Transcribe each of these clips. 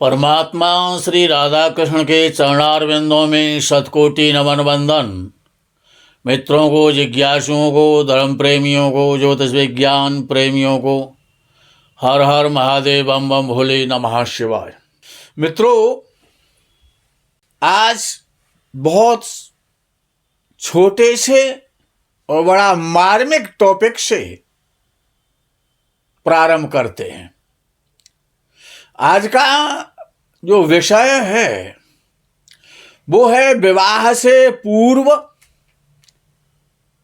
परमात्मा श्री राधा कृष्ण के चरणारविंदों में शतकोटि नमन बंदन। मित्रों को, जिज्ञासुओं को, धर्म प्रेमियों को, ज्योतिष विज्ञान प्रेमियों को हर हर महादेव, बम बम भोले, नमः शिवाय। मित्रों, आज बहुत छोटे से और बड़ा मार्मिक टॉपिक से प्रारंभ करते हैं। आज का जो विषय है वो है विवाह से पूर्व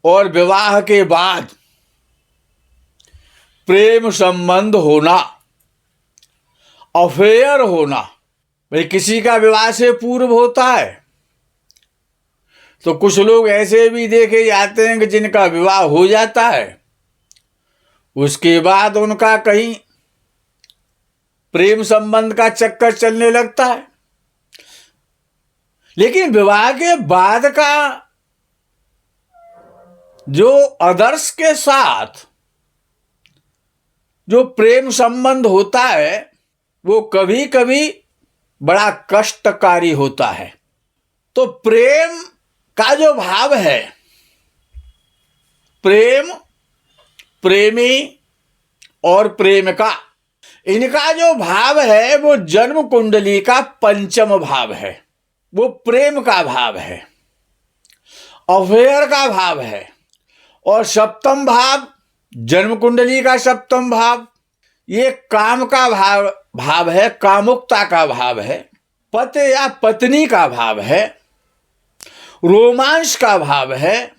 और विवाह के बाद प्रेम संबंध होना, अफेयर होना। भाई, किसी का विवाह से पूर्व होता है तो कुछ लोग ऐसे भी देखे जाते हैं कि जिनका विवाह हो जाता है, उसके बाद उनका कहीं प्रेम संबंध का चक्कर चलने लगता है। लेकिन विवाह के बाद का जो अदर्स के साथ जो प्रेम संबंध होता है वो कभी कभी बड़ा कष्टकारी होता है। तो प्रेम का जो भाव है, प्रेम, प्रेमी और प्रेमिका, इनका जो भाव है वो जन्म कुंडली का पंचम भाव है। वो प्रेम का भाव है, अफेयर का भाव है। और सप्तम भाव, जन्म कुंडली का सप्तम भाव, ये काम का भाव है, कामुकता का भाव है, पति या पत्नी का भाव है, रोमांस का भाव है,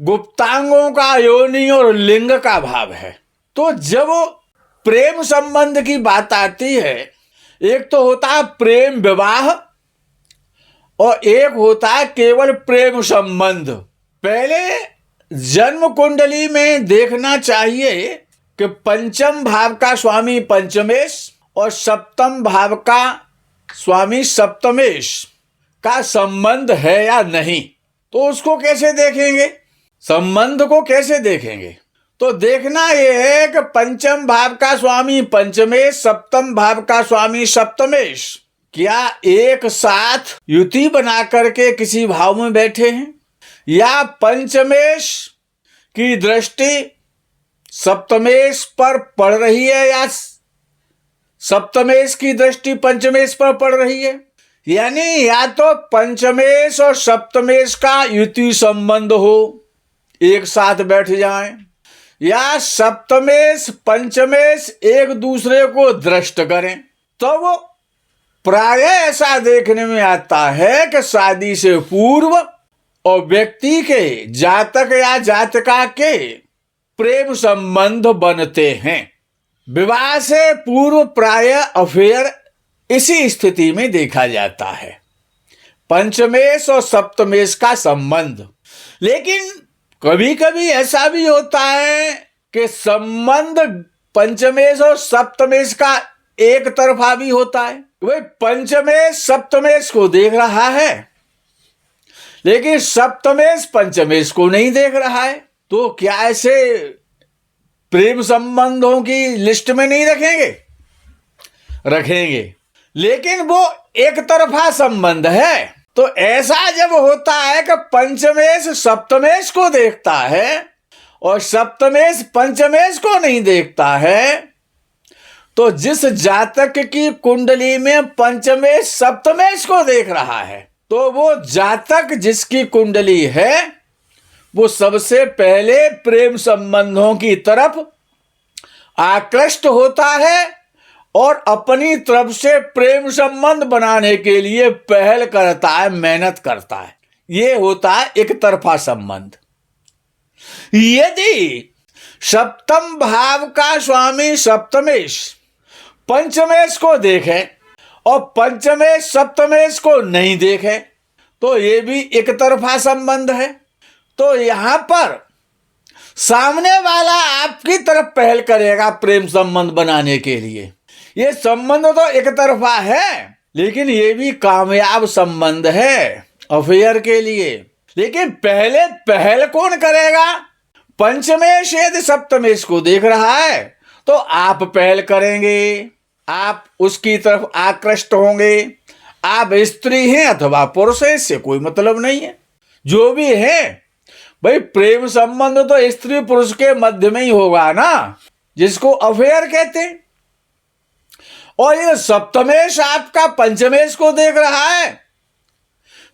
गुप्तांगों का, योनि और लिंग का भाव है। तो जब प्रेम संबंध की बात आती है, एक तो होता है प्रेम विवाह और एक होता है केवल प्रेम संबंध। पहले जन्म कुंडली में देखना चाहिए कि पंचम भाव का स्वामी पंचमेश और सप्तम भाव का स्वामी सप्तमेश का संबंध है या नहीं। तो उसको कैसे देखेंगे, संबंध को कैसे देखेंगे? तो देखना यह है कि पंचम भाव का स्वामी पंचमेश, सप्तम भाव का स्वामी सप्तमेश क्या एक साथ युति बना करके किसी भाव में बैठे हैं, या पंचमेश की दृष्टि सप्तमेश पर पड़ रही है या सप्तमेश की दृष्टि पंचमेश पर पड़ रही है। यानी या तो पंचमेश और सप्तमेश का युति संबंध हो, एक साथ बैठ जाएं, या सप्तमेश पंचमेश एक दूसरे को दृष्ट करें। तो प्राय ऐसा देखने में आता है कि शादी से पूर्व और व्यक्ति के जातक या जातिका के प्रेम संबंध बनते हैं। विवाह से पूर्व प्राय अफेयर इसी स्थिति में देखा जाता है, पंचमेश और सप्तमेश का संबंध। लेकिन कभी कभी ऐसा भी होता है कि संबंध पंचमेश और सप्तमेश का एक तरफा भी होता है। वही पंचमेश सप्तमेश को देख रहा है लेकिन सप्तमेश पंचमेश को नहीं देख रहा है। तो क्या ऐसे प्रेम संबंधों की लिस्ट में नहीं रखेंगे? रखेंगे, लेकिन वो एक तरफा संबंध है। तो ऐसा जब होता है कि पंचमेश सप्तमेश को देखता है और सप्तमेश पंचमेश को नहीं देखता है, तो जिस जातक की कुंडली में पंचमेश सप्तमेश को देख रहा है, तो वो जातक जिसकी कुंडली है वो सबसे पहले प्रेम संबंधों की तरफ आकृष्ट होता है और अपनी तरफ से प्रेम संबंध बनाने के लिए पहल करता है, मेहनत करता है। ये होता है एक तरफा संबंध। यदि सप्तम भाव का स्वामी सप्तमेश पंचमेश को देखे और पंचमेश सप्तमेश को नहीं देखे तो ये भी एक तरफा संबंध है। तो यहां पर सामने वाला आपकी तरफ पहल करेगा प्रेम संबंध बनाने के लिए। ये संबंध तो एक तरफा है, लेकिन ये भी कामयाब संबंध है अफेयर के लिए। लेकिन पहले पहल कौन करेगा? पंचमेश यदि सप्तमेश को देख रहा है तो आप पहल करेंगे, आप उसकी तरफ आकृष्ट होंगे। आप स्त्री हैं अथवा पुरुष हैं, इससे कोई मतलब नहीं है। जो भी है भाई, प्रेम संबंध तो स्त्री पुरुष के मध्य में ही होगा ना, जिसको अफेयर कहते हैं। और ये सप्तमेश आपका पंचमेश को देख रहा है,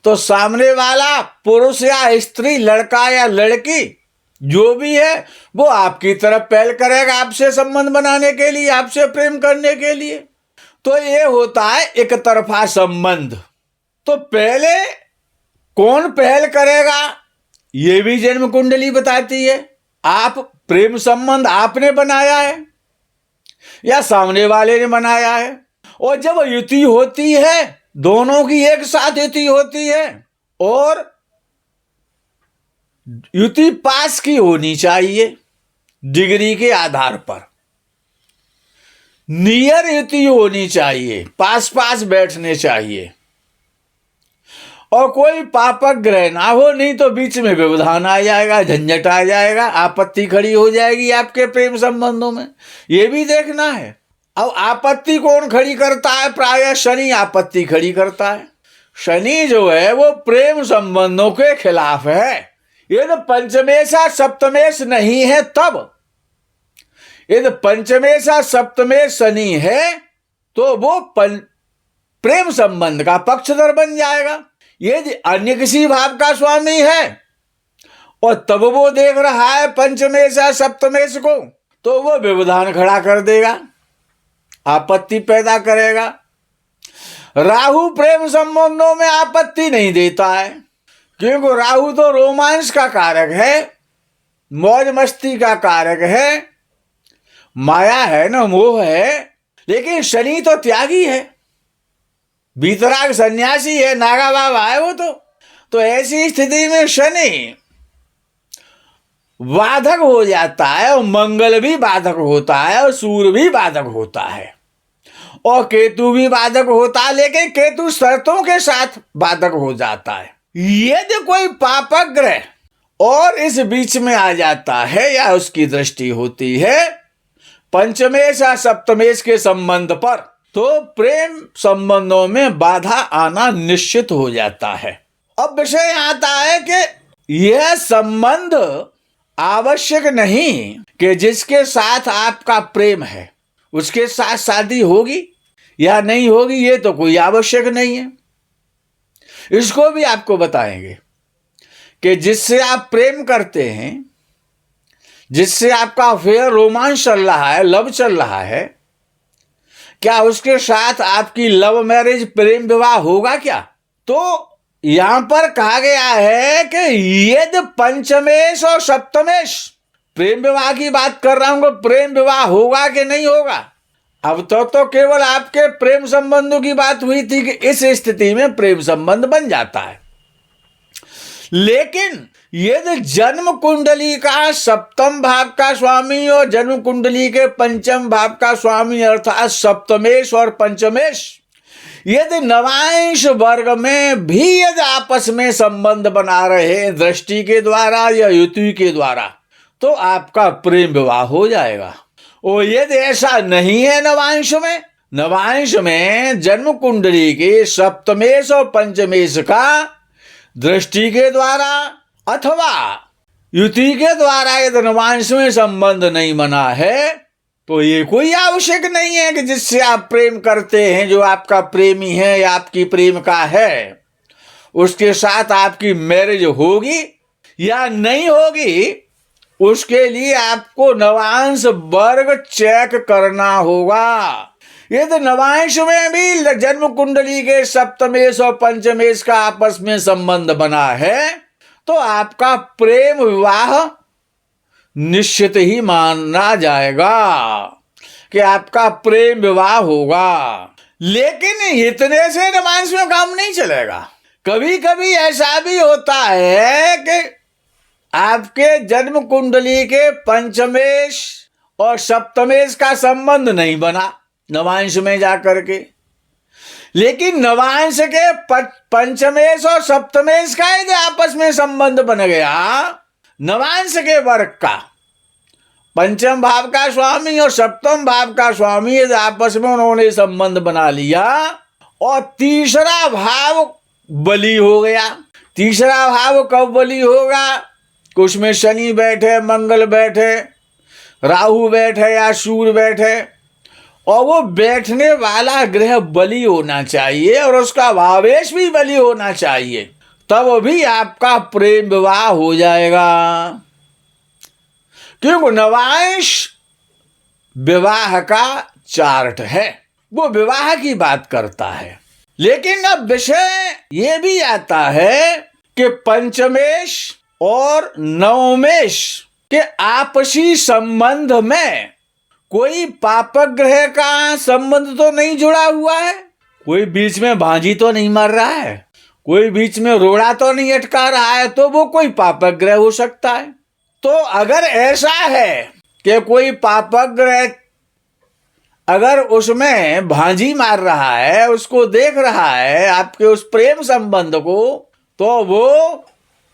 तो सामने वाला पुरुष या स्त्री, लड़का या लड़की जो भी है, वो आपकी तरफ पहल करेगा आपसे संबंध बनाने के लिए, आपसे प्रेम करने के लिए। तो ये होता है एक तरफा संबंध। तो पहले कौन पहल करेगा, ये भी जन्म कुंडली बताती है। आप प्रेम संबंध आपने बनाया है या सामने वाले ने बनाया है। और जब युति होती है, दोनों की एक साथ युति होती है, और युति पास की होनी चाहिए, डिग्री के आधार पर नियर युति होनी चाहिए, पास पास बैठने चाहिए, और कोई पापक ग्रह ना हो, नहीं तो बीच में व्यवधान आ जाएगा, झंझट आ जाएगा, आपत्ति खड़ी हो जाएगी आपके प्रेम संबंधों में। ये भी देखना है। अब आपत्ति कौन खड़ी करता है? प्रायः शनि आपत्ति खड़ी करता है। शनि जो है वो प्रेम संबंधों के खिलाफ है। यदि पंचमेशा सप्तमेश नहीं है तब, यदि पंचमेशा सप्तमेश शनि है तो वो प्रेम संबंध का पक्षधर बन जाएगा। यदि अन्य किसी भाव का स्वामी है और तब वो देख रहा है पंचमेश या सप्तमेश को, तो वो व्यवधान खड़ा कर देगा, आपत्ति पैदा करेगा। राहु प्रेम संबंधों में आपत्ति नहीं देता है, क्योंकि राहु तो रोमांस का कारक है, मौज मस्ती का कारक है, माया है ना, मोह है। लेकिन शनि तो त्यागी है, बीतराग सन्यासी है, नागा बाबा है वो तो ऐसी स्थिति में शनि बाधक हो जाता है, और मंगल भी बाधक होता है, और सूर्य भी बाधक होता है, और केतु भी बाधक होता है। लेकिन केतु शर्तों के साथ बाधक हो जाता है। यदि कोई पापक ग्रह और इस बीच में आ जाता है या उसकी दृष्टि होती है पंचमेश या सप्तमेश के संबंध पर, तो प्रेम संबंधों में बाधा आना निश्चित हो जाता है। अब विषय आता है कि यह संबंध आवश्यक नहीं कि जिसके साथ आपका प्रेम है उसके साथ शादी होगी या नहीं होगी, ये तो कोई आवश्यक नहीं है। इसको भी आपको बताएंगे कि जिससे आप प्रेम करते हैं, जिससे आपका अफेयर, रोमांस चल रहा है, लव चल रहा है, क्या उसके साथ आपकी लव मैरिज, प्रेम विवाह होगा क्या? तो यहां पर कहा गया है कि यदि पंचमेश और सप्तमेश, प्रेम विवाह की बात कर रहा हूं, प्रेम विवाह होगा कि नहीं होगा। अब तो केवल आपके प्रेम संबंधों की बात हुई थी कि इस स्थिति में प्रेम संबंध बन जाता है। लेकिन यदि जन्म कुंडली का सप्तम भाव का स्वामी और जन्म कुंडली के पंचम भाव का स्वामी अर्थात सप्तमेश और पंचमेश, यदि नवांश वर्ग में भी यदि आपस में संबंध बना रहे हैं दृष्टि के द्वारा या युति के द्वारा, तो आपका प्रेम विवाह हो जाएगा। और यदि ऐसा नहीं है नवांश में जन्म कुंडली के सप्तमेश और पंचमेश का दृष्टि के द्वारा अथवा युति के द्वारा यदि नवांश में संबंध नहीं बना है, तो ये कोई आवश्यक नहीं है कि जिससे आप प्रेम करते हैं, जो आपका प्रेमी है या आपकी प्रेम का है, उसके साथ आपकी मैरिज होगी या नहीं होगी। उसके लिए आपको नवांश वर्ग चेक करना होगा। यदि नवांश में भी जन्म कुंडली के सप्तमेश और पंचमेश का आपस में संबंध बना है, तो आपका प्रेम विवाह निश्चित ही माना जाएगा कि आपका प्रेम विवाह होगा। लेकिन इतने से नवांश में काम नहीं चलेगा। कभी कभी ऐसा भी होता है कि आपके जन्म कुंडली के पंचमेश और सप्तमेश का संबंध नहीं बना नवांश में जाकर के, लेकिन नवांश के पंचमेश और सप्तमेश का यदि आपस में संबंध बन गया, नवांश के वर्ग का पंचम भाव का स्वामी और सप्तम भाव का स्वामी यदि आपस में उन्होंने संबंध बना लिया और तीसरा भाव बली हो गया। तीसरा भाव कब बली होगा? उसमें शनि बैठे, मंगल बैठे, राहु बैठे या सूर्य बैठे, और वो बैठने वाला ग्रह बली होना चाहिए और उसका भावेश भी बली होना चाहिए, तब भी आपका प्रेम विवाह हो जाएगा। क्योंकि नवांश विवाह का चार्ट है, वो विवाह की बात करता है। लेकिन अब विषय ये भी आता है कि पंचमेश और नवमेश के आपसी संबंध में कोई पापक ग्रह का संबंध तो नहीं जुड़ा हुआ है, कोई बीच में भांजी तो नहीं मर रहा है, कोई बीच में रोड़ा तो नहीं अटका रहा है, तो वो कोई पापक ग्रह हो सकता है। तो अगर ऐसा है कि कोई पापक ग्रह अगर उसमें भांजी मार रहा है, उसको देख रहा है आपके उस प्रेम संबंध को, तो वो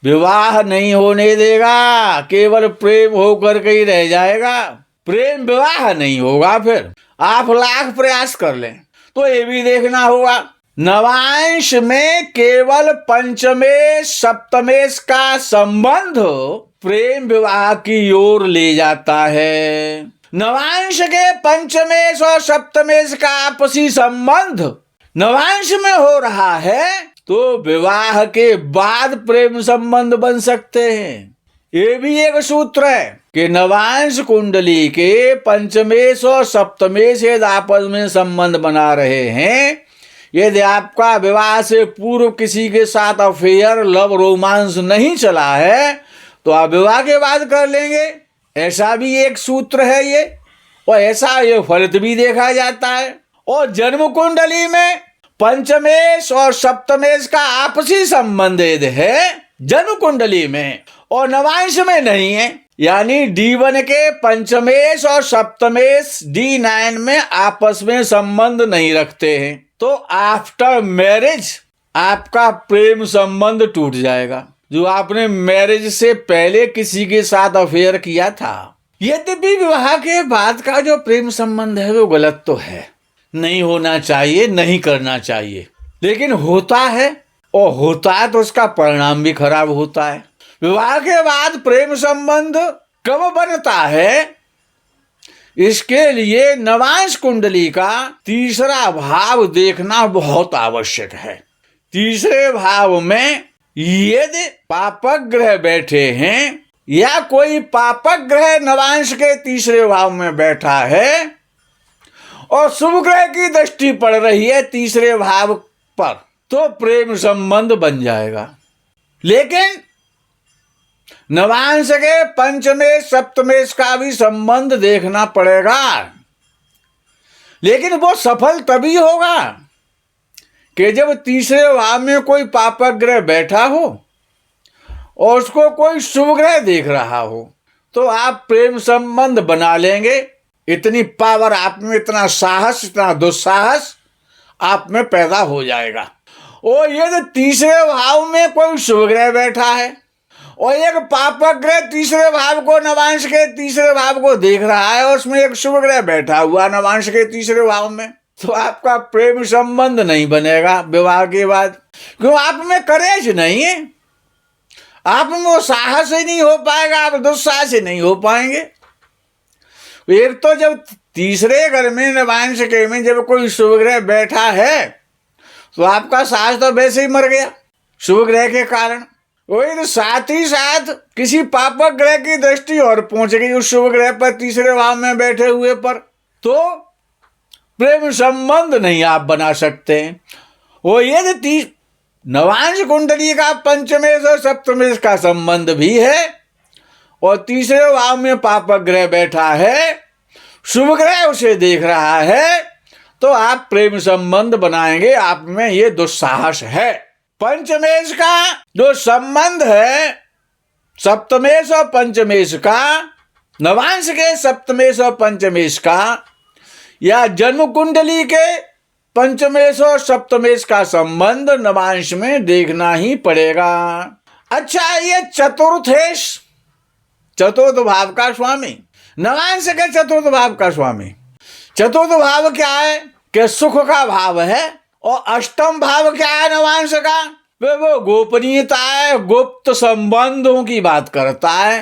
विवाह नहीं होने देगा, केवल प्रेम होकर के ही रह जाएगा, प्रेम विवाह नहीं होगा। फिर आप लाख प्रयास कर लें तो ये भी देखना होगा नवांश में केवल पंचमेश सप्तमेश का संबंध प्रेम विवाह की ओर ले जाता है। नवांश के पंचमेश और सप्तमेश का आपसी संबंध नवांश में हो रहा है तो विवाह के बाद प्रेम संबंध बन सकते हैं। ये भी एक सूत्र है कि नवांश कुंडली के पंचमेश और सप्तमेश यदि आपस में संबंध बना रहे हैं, यदि आपका विवाह से पूर्व किसी के साथ अफेयर, लव, रोमांस नहीं चला है, तो आप विवाह के बाद कर लेंगे। ऐसा भी एक सूत्र है ये, और ऐसा ये फलित भी देखा जाता है। और जन्म कुंडली में पंचमेश और सप्तमेश का आपसी संबंध यदि है जन्म कुंडली में और नवांश में नहीं है, यानी D1 के पंचमेश और सप्तमेश D9 में आपस में संबंध नहीं रखते हैं, तो आफ्टर मैरिज आपका प्रेम संबंध टूट जाएगा, जो आपने मैरिज से पहले किसी के साथ अफेयर किया था। यद्यपि विवाह के बाद का जो प्रेम संबंध है वो गलत तो है, नहीं होना चाहिए, नहीं करना चाहिए, लेकिन होता है, और होता है तो उसका परिणाम भी खराब होता है। विवाह के बाद प्रेम संबंध कब बनता है, इसके लिए नवांश कुंडली का तीसरा भाव देखना बहुत आवश्यक है। तीसरे भाव में यदि पापक ग्रह बैठे हैं या कोई पापक ग्रह नवांश के तीसरे भाव में बैठा है और शुभ ग्रह की दृष्टि पड़ रही है तीसरे भाव पर, तो प्रेम संबंध बन जाएगा। लेकिन नवांश के पंचमेश सप्तमेश का भी संबंध देखना पड़ेगा, लेकिन वो सफल तभी होगा कि जब तीसरे भाव में कोई पापक ग्रह बैठा हो और उसको कोई शुभ ग्रह देख रहा हो, तो आप प्रेम संबंध बना लेंगे। इतनी पावर आप में, इतना साहस, इतना दुस्साहस आप में पैदा हो जाएगा। और यदि तीसरे भाव में कोई शुभ ग्रह बैठा है और एक पापक ग्रह तीसरे भाव को, नवांश के तीसरे भाव को देख रहा है और उसमें एक शुभ ग्रह बैठा हुआ नवांश के तीसरे भाव में, तो आपका प्रेम संबंध नहीं बनेगा विवाह के बाद। क्यों? आप में करेज नहीं है, आप में वो साहस ही नहीं हो पाएगा, आप दुस्साहस ही नहीं हो पाएंगे। एक तो जब तीसरे घर में नवांश के में जब कोई शुभ ग्रह बैठा है तो आपका साहस तो वैसे ही मर गया शुभ ग्रह के कारण। वही तो साथ ही साथ किसी पापक ग्रह की दृष्टि और पहुंच गई उस शुभ ग्रह पर तीसरे भाव में बैठे हुए पर, तो प्रेम संबंध नहीं आप बना सकते। वो यदि नवांश कुंडली का पंचमेश और सप्तमेश का संबंध भी है और तीसरे भाव में पापक ग्रह बैठा है, शुभ ग्रह उसे देख रहा है, तो आप प्रेम संबंध बनाएंगे। आप में ये दुस्साहस है। पंचमेश का जो संबंध है सप्तमेश और पंचमेश का, नवांश के सप्तमेश और पंचमेश का, या जन्म कुंडली के पंचमेश और सप्तमेश का संबंध नवांश में देखना ही पड़ेगा। अच्छा, ये चतुर्थ भाव का स्वामी नवांश के चतुर्थ भाव का स्वामी। चतुर्थ भाव क्या है कि सुख का भाव है, और अष्टम भाव क्या है नवांश का, वो गोपनीयता है, गुप्त संबंधों की बात करता है,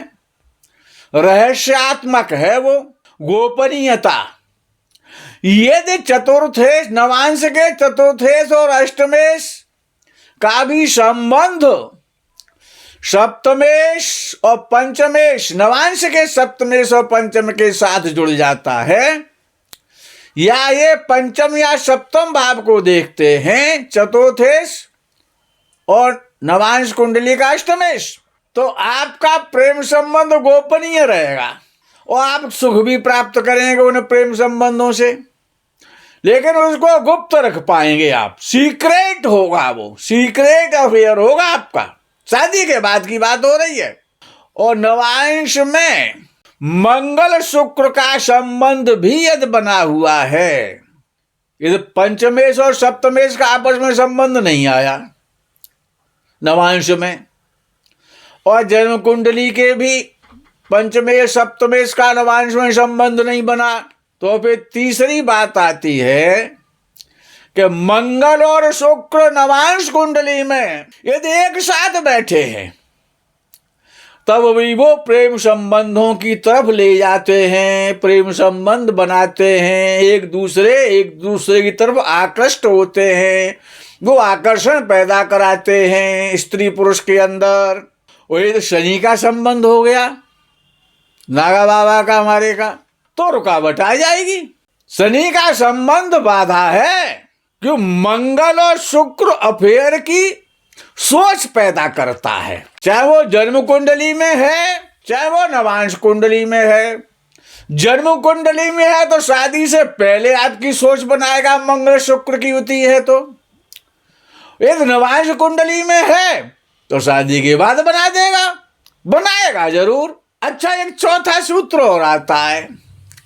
रहस्यात्मक है वो गोपनीयता। यदि चतुर्थेश नवांश के चतुर्थेश और अष्टमेश का भी संबंध सप्तमेश और पंचमेश, नवांश के सप्तमेश और पंचम के साथ जुड़ जाता है, या ये पंचम या सप्तम भाव को देखते हैं चतुर्थेश और नवांश कुंडली का अष्टमेश, तो आपका प्रेम संबंध गोपनीय रहेगा और आप सुख भी प्राप्त करेंगे उन प्रेम संबंधों से, लेकिन उसको गुप्त रख पाएंगे आप, सीक्रेट होगा, वो सीक्रेट अफेयर होगा आपका। शादी के बाद की बात हो रही है। और नवांश में मंगल शुक्र का संबंध भी यदि बना हुआ है, यदि पंचमेश और सप्तमेश का आपस में संबंध नहीं आया नवांश में, और जन्म कुंडली के भी पंचमेश सप्तमेश का नवांश में संबंध नहीं बना, तो फिर तीसरी बात आती है कि मंगल और शुक्र नवांश कुंडली में यदि एक साथ बैठे हैं, तब भी वो प्रेम संबंधों की तरफ ले जाते हैं, प्रेम संबंध बनाते हैं, एक दूसरे की तरफ आकृष्ट होते हैं, वो आकर्षण पैदा कराते हैं स्त्री पुरुष के अंदर। और ये तो शनि का संबंध हो गया, नागा बाबा का हमारे का, तो रुकावट आ जाएगी। शनि का संबंध बाधा है, क्यों? मंगल और शुक्र अफेयर की सोच पैदा करता है, चाहे वो जन्म कुंडली में है चाहे वो नवांश कुंडली में है। जन्म कुंडली में है तो शादी से पहले आपकी सोच बनाएगा, मंगल शुक्र की युति है तो। यदि नवांश कुंडली में है तो शादी के बाद बना देगा, बनाएगा जरूर। अच्छा, एक चौथा सूत्र और आता है,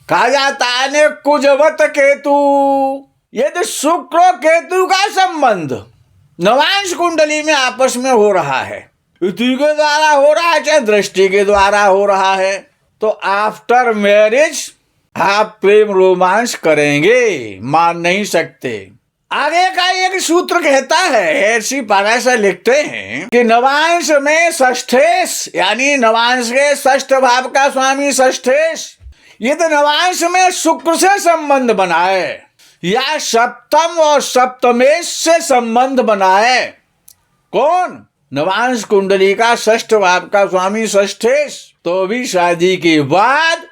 कहा जाता है ने कुजवत केतु। यदि शुक्र और केतु का संबंध नवांश कुंडली में आपस में हो रहा है, युति के द्वारा हो रहा है चाहे दृष्टि के द्वारा हो रहा है, तो आफ्टर मैरिज आप प्रेम रोमांस करेंगे, मान नहीं सकते। आगे का एक सूत्र कहता है, ऐसी पाराशर लिखते हैं कि नवांश में षष्ठेश, यानी नवांश के षष्ठ भाव का स्वामी षष्ठेश, ये तो नवांश में शुक्र से संबंध बनाए या सप्तम और सप्तमेश से संबंध बनाए। कौन? नवांश कुंडली का षष्ठ भाव का स्वामी षष्ठेश, तो भी शादी के बाद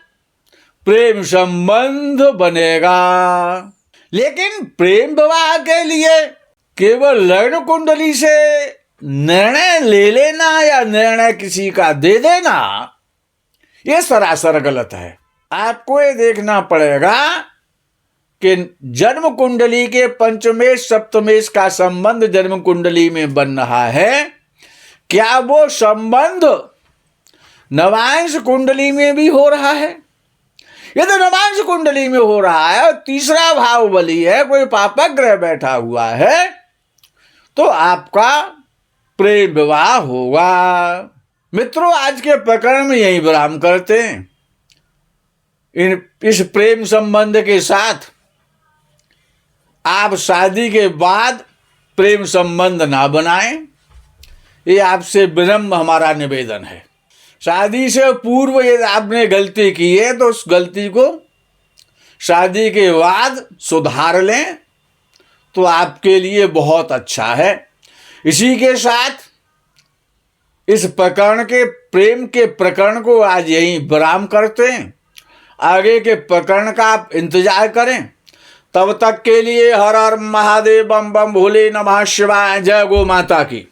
प्रेम संबंध बनेगा। लेकिन प्रेम विवाह के लिए केवल लग्न कुंडली से निर्णय ले लेना या निर्णय किसी का दे देना, ये सरासर गलत है। आपको ये देखना पड़ेगा कि जन्म कुंडली के पंचमेश सप्तमेश का संबंध जन्म कुंडली में बन रहा है, क्या वो संबंध नवांश कुंडली में भी हो रहा है? यदि नवांश कुंडली में हो रहा है और तीसरा भाव बली है, कोई पापक ग्रह बैठा हुआ है, तो आपका प्रेम विवाह होगा। मित्रों, आज के प्रकरण में यही विराम करते हैं। इस प्रेम संबंध के साथ आप शादी के बाद प्रेम संबंध ना बनाएं, ये आपसे विनम्र हमारा निवेदन है। शादी से पूर्व यदि आपने गलती की है तो उस गलती को शादी के बाद सुधार लें, तो आपके लिए बहुत अच्छा है। इसी के साथ इस प्रकरण के प्रेम के प्रकरण को आज यहीं विराम करते हैं। आगे के प्रकरण का आप इंतजार करें। तब तक के लिए हर हर महादेव, बम बम भोले नमः शिवाय। जय गो माता की।